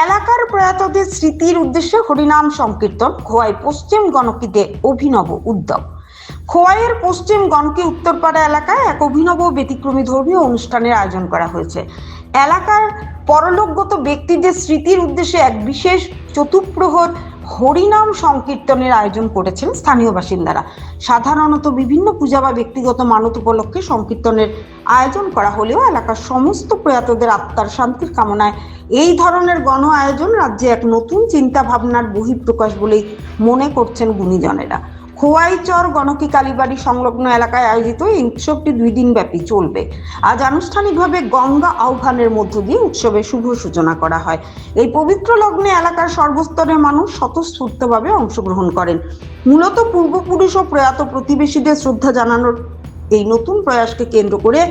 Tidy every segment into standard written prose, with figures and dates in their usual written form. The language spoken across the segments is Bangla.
এলাকার প্রয়াতদের স্মৃতির উদ্দেশ্যে হরিনাম সংকীর্তন। খোয়াই পশ্চিম গণকিতে অভিনব উদ্যোগ। খোয়াইয়ের পশ্চিম গণকি উত্তরপাড়া এলাকায় এক অভিনব ব্যতিক্রমী ধর্মীয় অনুষ্ঠানের আয়োজন করা হয়েছে। এলাকার পরলোকগত ব্যক্তিদের স্মৃতির উদ্দেশ্যে এক বিশেষ চতুপ্রহর হরিনাম সংকীর্তনের আয়োজন করেছেন স্থানীয় বাসিন্দারা। সাধারণত বিভিন্ন পূজা বা ব্যক্তিগত মানত উপলক্ষে সংকীর্তনের আয়োজন করা হলেও এলাকার সমস্ত প্রয়াতদের আত্মার শান্তির কামনায় এই ধরনের গণ আয়োজন রাজ্যে এক নতুন চিন্তা ভাবনার বহিঃপ্রকাশ বলেই মনে করছেন গুণীজনেরা। খোয়াইচর গণকি কালীবাড়ি সংলগ্ন এলাকায় আয়োজিত এই উৎসবটি 2 দিন ব্যাপী চলবে। আজ আনুষ্ঠানিকভাবে গঙ্গা আহ্বানের মধ্য দিয়ে উৎসবের শুভ সূচনা করা হয়। এই পবিত্র লগ্নে এলাকার সর্বস্তরের মানুষ স্বতঃস্ফূর্তভাবে অংশগ্রহণ করেন। মূলত পূর্বপুরুষ ও প্রয়াত প্রতিবেশীদের শ্রদ্ধা জানানোর এই নতুন প্রয়াসকে কেন্দ্র করে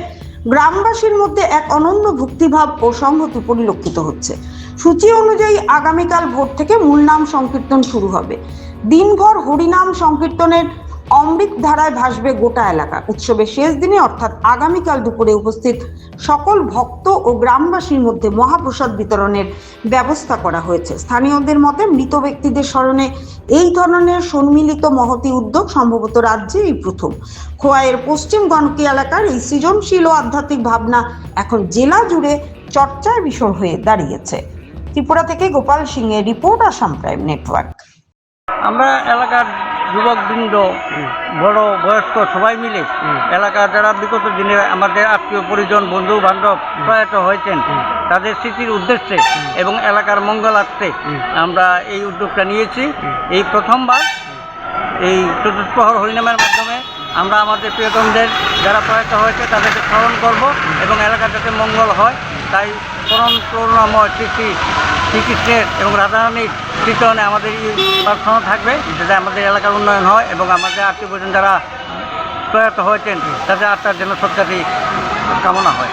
গ্রামবাসীর মধ্যে এক অনন্য ভক্তিভাব ও সংহতি পরিলক্ষিত হচ্ছে। সূচি অনুযায়ী আগামীকাল ভোর থেকে মূল নাম সংকীর্তন শুরু হবে। দিনভর হরিনাম সংকীর্তনের অমৃত ধারায় ভাসবে গোটা এলাকা। উৎসবের শেষ দিনে অর্থাৎ আগামীকাল দুপুরে উপস্থিত সকল ভক্ত ও গ্রামবাসীর মধ্যে মহাপ্রসাদ বিতরণের ব্যবস্থা করা হয়েছে। স্থানীয়দের মতে মৃত ব্যক্তিদের স্মরণে এই ধরনের সম্মিলিত মহতি উদ্যোগ সম্ভবত রাজ্যে এই প্রথম। খোয়াইয়ের পশ্চিম গণকি এলাকার এই সৃজনশীল ও আধ্যাত্মিক ভাবনা এখন জেলা জুড়ে চর্চার বিষয় হয়ে দাঁড়িয়েছে। ত্রিপুরা থেকে গোপাল সিং এর রিপোর্ট, আসাম প্রাইম নেটওয়ার্ক। আমরা এলাকার যুবকবৃন্দ, বড় বয়স্ক সবাই মিলে এলাকার যারা বিগত দিনে আমাদের আত্মীয় পরিজন, বন্ধু বান্ধব প্রয়াত হয়েছেন তাদের স্মৃতির উদ্দেশ্যে এবং এলাকার মঙ্গলার্থে আমরা এই উদ্যোগটা নিয়েছি। এই প্রথমবার এই চতুষ্প্রহর হরিনামের মাধ্যমে আমরা আমাদের প্রিয়তমদের যারা প্রয়াত হয়েছে তাদেরকে স্মরণ করব এবং এলাকার যাতে মঙ্গল হয় তাই পরম করুণাময় শ্রীকৃষ্ণের এবং রাধারানীর কীর্তনে আমাদের প্রার্থনা থাকবে যাতে আমাদের এলাকার উন্নয়ন হয় এবং আমাদের আত্মীয় পরিজন যারা প্রয়াত হয়েছেন তাদের আত্মার জন্য সৎকারী কামনা হয়।